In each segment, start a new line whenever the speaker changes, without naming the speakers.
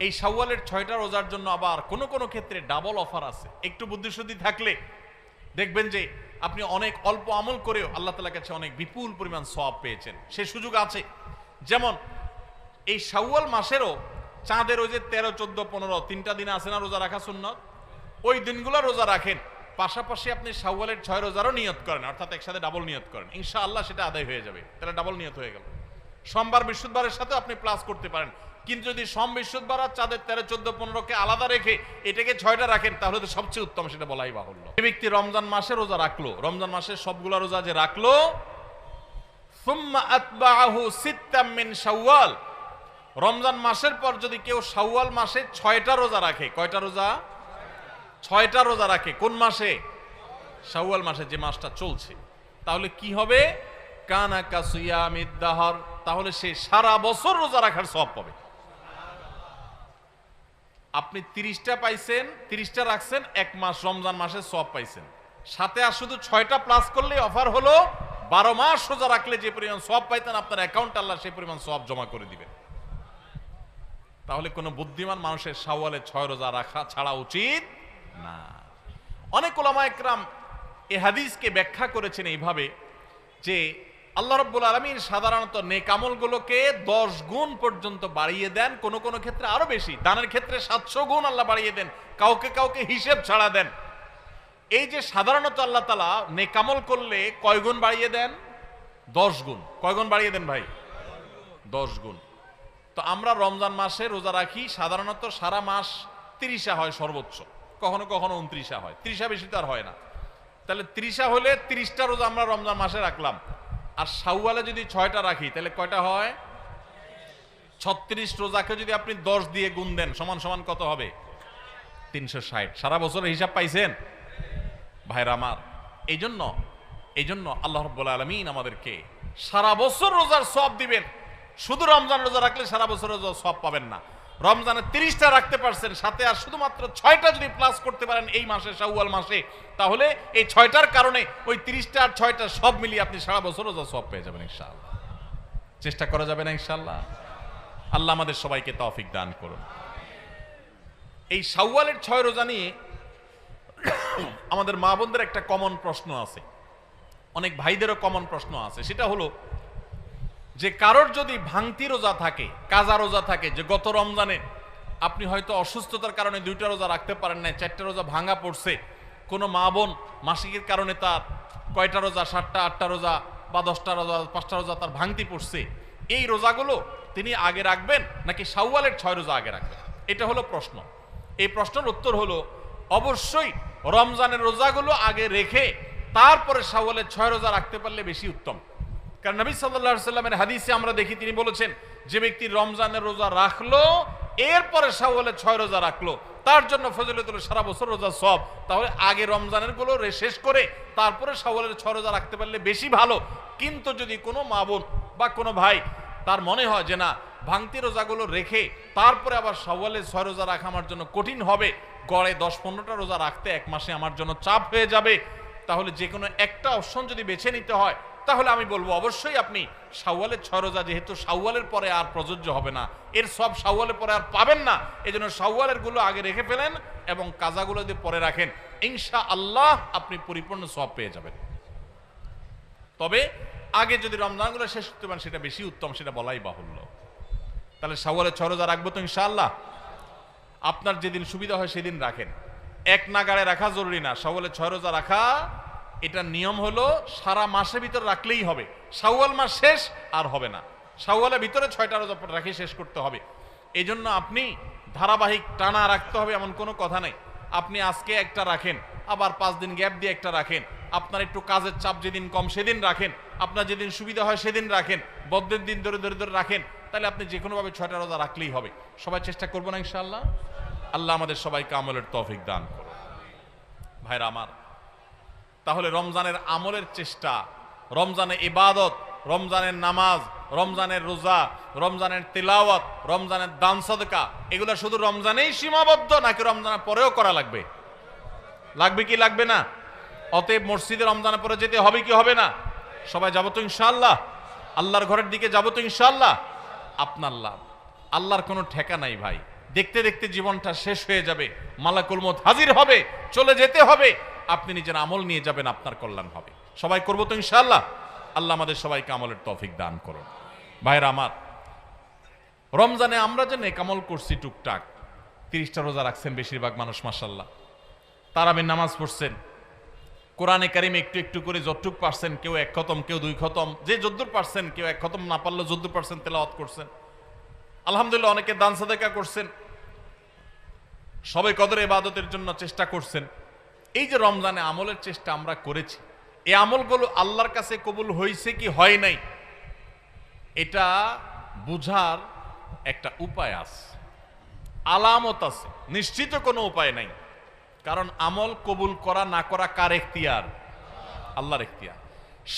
এই শাওয়ালের 6টা রোজার জন্য আবার কোনো কোনো ক্ষেত্রে ডাবল অফার আছে। একটু বুদ্ধিশুদ্ধি থাকলে দেখবেন যে আপনি অনেক অল্প আমল করেও আল্লাহ তাআলার কাছে অনেক বিপুল পরিমাণ সওয়াব পেয়েছেন, সে সুযোগ আছে। যেমন এই শাওয়াল মাসেরও চাঁদের ওই যে 13, 14, 15 তিনটা দিন আছে না রোজা রাখা সুন্নত, ওই দিনগুলো রোজা রাখেন, পাশাপাশি আপনি শাওয়ালের 6 রোজারও নিয়ত করেন, অর্থাৎ একসাথে ডাবল নিয়ত করেন, ইনশাআল্লাহ সেটা আদায় হয়ে যাবে। তাহলে ডাবল নিয়ত হয়ে গেল। সোমবার বৃহস্পতিবারের সাথে আপনি প্লাস করতে পারেন, কিন্তু যদি সোম বৃহস্পতিবার আর চাঁদের 13, 14, 15কে আলাদা রেখে এটাকে 6টা রাখেন তাহলে তো সবচেয়ে উত্তম, সেটা বলাই বাহুল্য। যে ব্যক্তি রমজান মাসে রোজা রাখলো, রমজান মাসের সবগুলা রোজা যে রাখলো, সুম্মা আতবাআহু সিত্তাম মিন শাওয়াল, রমজান মাসের পর যদি কেউ শাওয়াল মাসে 6টা রোজা রাখে, কয়টা রোজা? 6টা রোজা রাখে। কোন মাসে? শাওয়াল মাসে, যে মাসটা চলছে। তাহলে কি হবে? কানা কাসিয়ামিদ দাহর, তাহলে সে সারা বছর রোজা রাখার সওয়াব পাবে। আপনি 30টা পাইছেন, 30টা রাখছেন, এক মাস রমজান মাসের সওয়াব পাইছেন, সাথে আর শুধু 6টা প্লাস করলে অফার হলো 12 মাস রোজা রাখলে যে পরিমাণ সওয়াব পাইতেন আপনার অ্যাকাউন্টে আল্লাহ সেই পরিমাণ সওয়াব জমা করে দিবেন। তাহলে কোনো বুদ্ধিমান মানুষের শাওয়ালে 6 রোজা রাখা ছাড়া উচিত না। অনেক উলামা একরাম এই হাদিসকে ব্যাখ্যা করেছেন এইভাবে যে আল্লাহ রাব্বুল আলামিন সাধারণত নেক আমলগুলোকে 10 গুণ পর্যন্ত বাড়িয়ে দেন, কোন কোন ক্ষেত্রে আরো বেশি, দানের ক্ষেত্রে 700 গুণ আল্লাহ বাড়িয়ে দেন, কাউকে কাউকে হিসেব ছাড়া দেন। এই যে সাধারণত আল্লাহ তাআলা নেক আমল করলে কয় গুণ বাড়িয়ে দেন? 10 গুণ। কয় গুণ বাড়িয়ে দেন ভাই? 10 গুণ। তো আমরা রমজান মাসে রোজা রাখি, সাধারণত সারা মাস 30 হয় সর্বোচ্চ, কখনো কখনো 29 হয়, 30 বেশি তো আর হয় না। তাহলে 30 হলে 30টা রোজা আমরা রমজান মাসে রাখলাম, আর শাওয়ালে যদি 6টা রাখি তাহলে কয়টা হয়? 36 রোজাকে যদি আপনি 10 দিয়ে গুণ দেন সমান সমান কত হবে? 360। সারা বছরের হিসাব পাইছেন ভাইরা আমার? এই জন্য আল্লাহ রাব্বুল আলামিন আমাদেরকে সারা বছর রোজার সওয়াব দিবেন। শুধু রমজান রোজা রাখলে সারা বছর রোজার সওয়াব পাবেন না। রমজানে 30টা রাখতে পারছেন, সাথে আর শুধুমাত্র 6টা যদি প্লাস করতে পারেন এই মাসে, শাওয়াল মাসে, তাহলে এই 6টার কারণে ওই 30টা আর 6টা সব মিলিয়ে আপনি সারা বছর রোজা সওয়াব পেয়ে যাবেন ইনশাআল্লাহ। চেষ্টা করা যাবে না ইনশাআল্লাহ? আল্লাহ আমাদের সবাইকে তৌফিক দান করুন। এই শাওয়ালের 6 রোজা নিয়ে আমাদের মা বোনদের একটা কমন প্রশ্ন আছে, অনেক ভাইদেরও কমন প্রশ্ন আছে। সেটা হলো যে কারোর যদি ভাঙতি রোজা থাকে, কাজা রোজা থাকে, যে গত রমজানে আপনি হয়তো অসুস্থতার কারণে 2টা রোজা রাখতে পারেন না, 4টা রোজা ভাঙা পড়ছে, কোনো মা বোন মাসিকের কারণে তার কয়টা রোজা, 7টা 8টা রোজা বা 10টা রোজা 5টা রোজা তার ভাঙতি পড়ছে, এই রোজাগুলো তিনি আগে রাখবেন নাকি শাওয়ালের 6 রোজা আগে রাখবেন? এটা হলো প্রশ্ন। এই প্রশ্নের উত্তর হলো অবশ্যই রমজানের রোজাগুলো আগে রেখে তারপরে শাওয়ালের 6 রোজা রাখতে পারলে বেশি উত্তম। কারণ নবী সাল্লাল্লাহু আলাইহি সাল্লামের হাদিসে আমরা দেখি তিনি বলেছেন, যে ব্যক্তি রমজানের রোজা রাখলো এরপরে শাওয়ালের 6 রোজা রাখলো তার জন্য ফজিলত হলো সারা বছর রোজা সওয়াব। তাহলে আগে রমজানের গুলো শেষ করে তারপরে শাওয়ালের 6 রোজা রাখতে পারলে বেশি ভালো। কিন্তু যদি কোনো মা বোন বা কোনো ভাই তার মনে হয় যে না, ভাঙতি রোজাগুলো রেখে তারপরে আবার শাওয়ালের 6 রোজা রাখা আমার জন্য কঠিন হবে, গড়ে 10-15টা রোজা রাখতে এক মাসে আমার জন্য চাপ হয়ে যাবে, তাহলে যে কোনো একটা অপশন যদি বেছে নিতে হয় তাহলে আমি বলবো অবশ্যই আপনি শাওয়ালের 6 রোজা, যেহেতু শাওয়ালের পরে আর প্রযোজ্য হবে না, এর সব শাওয়ালের পরে আর পাবেন না, এই জন্য শাওয়ালের গুলো আগে রেখে ফেলেন এবং কাজাগুলো যদি পরে রাখেন, ইনশাআল্লাহ আপনি পরিপূর্ণ সওয়াব পেয়ে যাবেন। তবে আগে যদি রমজানগুলো শেষ করতে পারেন সেটা বেশি উত্তম, সেটা বলাই বাহুল্য। তাহলে শাওয়ালের 6 রোজা রাখবো তো ইনশাআল্লাহ? আপনার যেদিন সুবিধা হয় সেদিন রাখেন, এক নাগাড়ে রাখা জরুরি না। শাওয়ালের 6 রোজা রাখা এটা নিয়ম হলো সারা মাসের ভিতর রাখলেই হবে, শাওয়াল মাস শেষ আর হবে না, শাওয়ালের ভিতরে 6টা রোজা রাখি শেষ করতে হবে। এই জন্য আপনি ধারাবাহিক টানা রাখতে হবে এমন কোনো কথা নেই। আপনি আজকে একটা রাখেন, আবার 5 দিন গ্যাপ দিয়ে একটা রাখেন, আপনার একটু কাজের চাপ যেদিন কম সেদিন রাখেন, আপনার যেদিন সুবিধা হয় সেদিন রাখেন, বদ্ধের দিন ধরে ধরে ধরে রাখেন, তাহলে আপনি যে কোনোভাবে 6টা রোজা রাখলেই হবে। সবাই চেষ্টা করবো না ইনশাআল্লাহ? আল্লাহ আমাদের সবাইকে আমলের তৌফিক দান করুন। ভাইরা আমার, তাহলে রমজানের আমলের চেষ্টা, রমজানের ইবাদত, রমজানের নামাজ, রমজানের রোজা, রমজানের তিলাওয়াত, রমজানের দান সাদকা, এগুলো শুধু রমজানেই সীমাবদ্ধ নাকি রমজানের পরেও করা লাগবে? লাগবে কি লাগবে না? অতএব মসজিদে রমজানের পরে যেতে হবে কি হবে না? সবাই যাবো তো ইনশাআল্লাহ? আল্লাহর ঘরের দিকে যাবো তো ইনশাআল্লাহ? আপনার লাভ, আল্লাহর কোনো ঠেকা নাই ভাই। দেখতে দেখতে জীবনটা শেষ হয়ে যাবে, মালাকুল মউত হাজির হবে, চলে যেতে হবে, আপনি নিজের আমল নিয়ে যাবেন, আপনার কল্যাণ হবে। সবাই করবো তো ইনশাআল্লাহ? আল্লাহ আমাদের সবাইকে আমলের তৌফিক দান করুন। ভাইরা আমার, রমজানে আমরা যে নেক আমল করছি টুকটাক, 30টা রোজা রাখছেন বেশিরভাগ মানুষ মাশাআল্লাহ, তারাবির নামাজ পড়ছেন, কোরআনে কারিম একটু একটু করে যতটুক পারছেন, কেউ 1 খতম, কেউ 2 খতম, যে যদ্দুর পারছেন, কেউ 1 খতম না পারলে যদ্দুর পারছেন তেলাওয়াত করছেন, আলহামদুলিল্লাহ। অনেকে দান সাদাকা করছেন, সবাই কদর ইবাদতের জন্য চেষ্টা করছেন। এই যে রমজানে আমলের চেষ্টা আমরা করেছি, এই আমলগুলো আল্লাহর কাছে কবুল হয়েছে কি হয় নাই, এটা বুঝার একটা উপায় আছে, আলামত আছে, নিশ্চিত কোনো উপায় নাই। কারণ আমল কবুল করা না করা কার এখতিয়ার? আল্লাহর এখতিয়ার।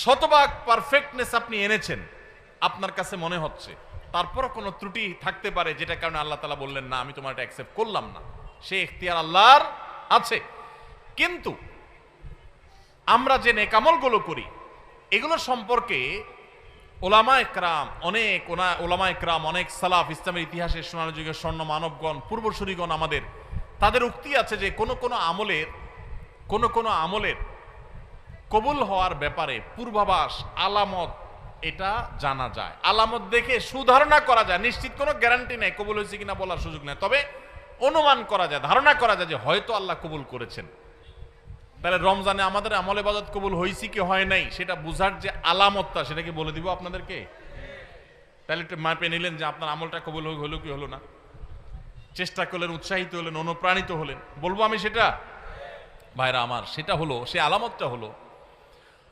শতভাগ পারফেক্টনেস আপনি এনেছেন, আপনার কাছে মনে হচ্ছে, তারপরও কোনো ত্রুটি থাকতে পারে, যেটা কারণে আল্লাহ তাআলা বললেন না আমি তোমার এটা অ্যাকসেপ্ট করলাম না, সে এখতিয়ার আল্লাহর আছে। কিন্তু আমরা যে নেক আমলগুলো করি, এগুলো সম্পর্কে ওলামা একরাম অনেক সালাফ, ইসলামের ইতিহাসের সোনালী যুগের স্বর্ণ মানবগণ, পূর্বসূরীগণ আমাদের, তাদের উক্তি আছে যে কোন কোন আমলের কবুল হওয়ার ব্যাপারে পূর্বাভাস, আলামত, এটা জানা যায়। আলামত দেখে সুধারণা করা যায়, নিশ্চিত কোনো গ্যারান্টি নেই কবুল হয়েছে কিনা বলার সুযোগ নেই, তবে অনুমান করা যায়, ধারণা করা যায় যে হয়তো আল্লাহ কবুল করেছেন। তাহলে রমজানে আমাদের আমল ইবাদত কবুল হয়েছে কি হয় নাই, সেটা বুঝার যে আলামতটা, সেটা কি বলে দিব আপনাদেরকে? তাহলে একটু মাপে নিলেন যে আপনার আমলটা কবুল হলো কি হলো না, চেষ্টা করলেন, উৎসাহিত হলেন, অনুপ্রাণিত হলেন। বলবো আমি সেটা? ভাইরা আমার, সেটা হলো, সে আলামতটা হলো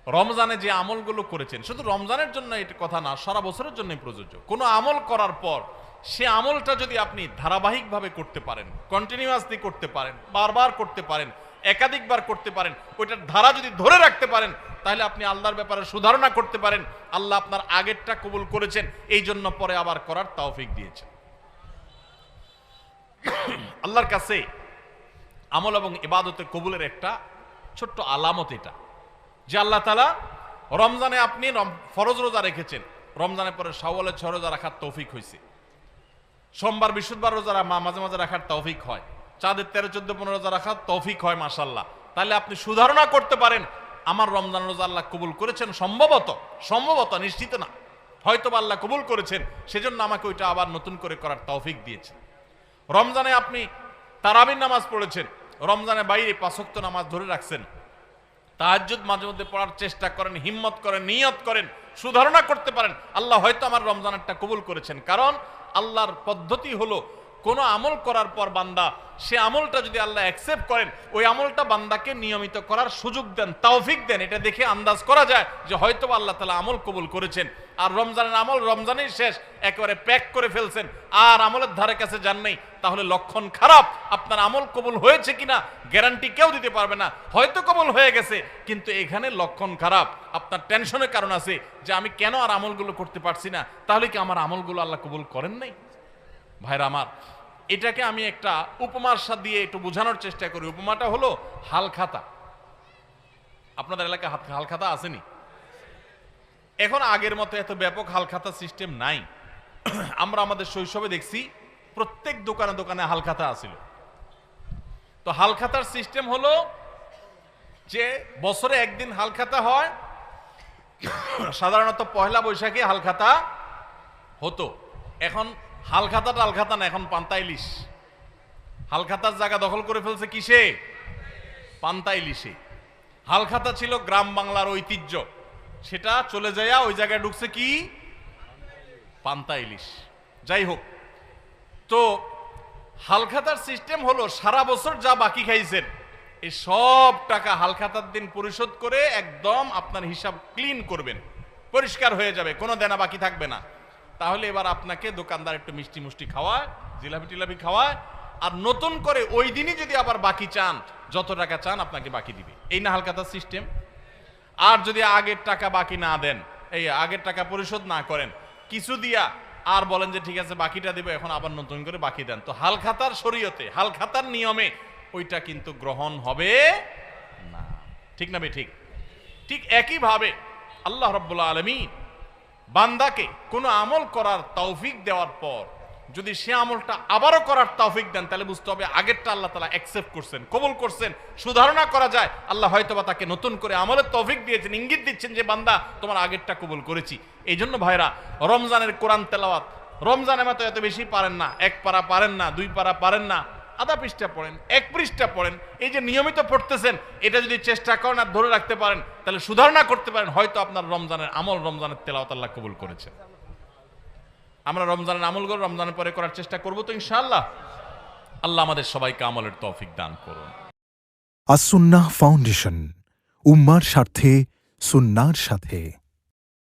রমজানে যে আমলগুলো করেছেন, শুধু রমজানের জন্য এটা কথা না, সারা বছরের জন্যই প্রযোজ্য। কোনো আমল করার পর সে আমলটা যদি আপনি ধারাবাহিকভাবে করতে পারেন, কন্টিনিউয়াসলি করতে পারেন, বারবার করতে পারেন, একাধিকবার করতে পারেন, ওইটার ধারা যদি ধরে রাখতে পারেন, তাহলে আপনি আল্লাহর ব্যাপারে সুধারণা করতে পারেন, আল্লাহ আপনার আগেরটা কবুল করেছেন, এই জন্য পরে আবার করার তৌফিক দিয়েছেন। আল্লাহর কাছে আমল এবং ইবাদতের কবুলের একটা ছোট্ট আলামত এটা, যে আল্লাহ তাআলা রমজানে আপনি ফরজ রোজা রেখেছেন, রমজানের পরে শাওয়ালের 6 রোজা রাখার তৌফিক হয়েছে, সোমবার বৃহস্পতিবার রোজা মাঝে মাঝে রাখার তৌফিক হয়, চাঁদের 13, 14, 15 রোজা রাখার তৌফিক হয় মাশাআল্লাহ। তাহলে আপনি সুধারণা করতে পারেন আমার রমজান রোজা আল্লাহ কবুল করেছেন, সম্ভবত, নিশ্চিত না, হয়তো আল্লাহ কবুল করেছেন, সেজন্য আমাকে ওইটা আবার নতুন করে করার তৌফিক দিয়েছেন। রমজানে আপনি তারাবির নামাজ পড়েছেন, রমজানের বাইরে 5 ওয়াক্ত নামাজ ধরে রাখছেন, তাহাজ্জুদ মাঝে মধ্যে পড়ার চেষ্টা করেন, হিম্মত করেন, নিয়ত করেন, সুধারণা করতে পারেন আল্লাহ হয়তো আমার রমজানেরটা কবুল করেছেন। কারণ আল্লাহর পদ্ধতি হলো কোন আমল করার পর বান্দা সে আমলটা যদি আল্লাহ অ্যাকসেপ্ট করেন, ওই আমলটা বান্দাকে নিয়মিত করার সুযোগ দেন, তৌফিক দেন। এটা দেখে আন্দাজ করা যায় যে হয়তো আল্লাহ তাআলা আমল কবুল করেছেন। আর রমজানের আমল রমজানেই শেষ, একেবারে প্যাক করে ফেলছেন, আর আমলের ধারে কাছে যান নাই, তাহলে লক্ষণ খারাপ। আপনার আমল কবুল হয়েছে কিনা গ্যারান্টি কেউ দিতে পারবে না, হয়তো কবুল হয়ে গেছে, কিন্তু এখানে লক্ষণ খারাপ। আপনার টেনশনের কারণ আছে যে আমি কেন আর আমলগুলো করতে পারছি না, তাহলে কি আমার আমলগুলো আল্লাহ কবুল করেন নাই? ভাইরা আমার, এটাকে আমি একটা উপমার সাথে দিয়ে একটু বোঝানোর চেষ্টা করি। উপমাটা হলো হালখাতা। আপনাদের এলাকায় হালখাতা আসেনি? এখন আগের মতো এত ব্যাপক হালখাতা সিস্টেম নাই। আমরা আমাদের শৈশবে দেখছি প্রত্যেক দোকানে দোকানে হালখাতা আছিল। তো হালখাতার সিস্টেম হলো যে বছরে একদিন হালখাতা হয়, সাধারণত পহেলা বৈশাখে হালখাতা হতো। এখন হালখাতা না, এখন পান্তা ইলিশ। হালখাতার জায়গা দখল করে ফেলছে কিসে? পান্তা ইলিশে। হালখাতা ছিল গ্রাম বাংলার ঐতিহ্য, সেটা চলে যায় ওই জায়গায় ঢুকছে কি? পান্তা ইলিশ। যাই হোক, তো হালখাতার সিস্টেম হলো সারা বছর যা বাকি খাইছেন এই সব টাকা হালখাতার দিন পরিশোধ করে একদম আপনার হিসাব ক্লিন করবেন, পরিষ্কার হয়ে যাবে, কোনো দেনা বাকি থাকবে না। তাহলে এবার আপনাকে দোকানদার একটু মিষ্টি মুষ্টি খাওয়ায়, জিলাপি টিলাপি খাওয়ায়, আর নতুন করে ওই দিনই যদি আবার বাকি চান, যত টাকা চান আপনাকে বাকি দিবে। এই না হালখাতার সিস্টেম? আর যদি আগের টাকা বাকি না দেন, এই আগের টাকা পরিশোধ না করেন, কিছু দিয়া আর বলেন যে ঠিক আছে বাকিটা দেবো, এখন আবার নতুন করে বাকি দেন, তো হালখাতার শরীয়তে, হালখাতার নিয়মে ওইটা কিন্তু গ্রহণ হবে না। ঠিক না? ঠিক। ঠিক একইভাবে আল্লাহ রাব্বুল আলামিন বান্দাকে কোনো আমল করার তৌফিক দেওয়ার পর যদি সে আমলটা আবারও করার তৌফিক দেন, তাহলে বুঝতে হবে আগেরটা আল্লাহ তাআলা অ্যাকসেপ্ট করছেন, কবুল করছেন। সুধারণা করা যায় আল্লাহ হয়তোবা তাকে নতুন করে আমলের তৌফিক দিয়েছেন, ইঙ্গিত দিচ্ছেন যে বান্দা তোমার আগেরটা কবুল করেছি। এই জন্য ভাইরা, রমজানের কোরআন তেলাওয়াত, রমজানের মতো এত বেশি পারেন না, 1 পারা পারেন না, 2 পারা পারেন না, আধা পৃষ্ঠা পড়েন, 1 পৃষ্ঠা পড়েন। এই যে নিয়মিত পড়তেছেন, এটা যদি চেষ্টা করেন আর ধরে রাখতে পারেন, তাহলে সুধারণা করতে পারেন হয়তো আপনার রমজানের আমল, রমজানের তেলাওয়াত আল্লাহ কবুল করেছেন। আমরা রমজানের আমলগুলো রমজানের পরে করার চেষ্টা করব তো ইনশাআল্লাহ। আল্লাহ আমাদের সবাইকে আমলের তৌফিক দান করুন।
আস-সুন্নাহ ফাউন্ডেশন, উম্মার স্বার্থে সুন্নাহর সাথে।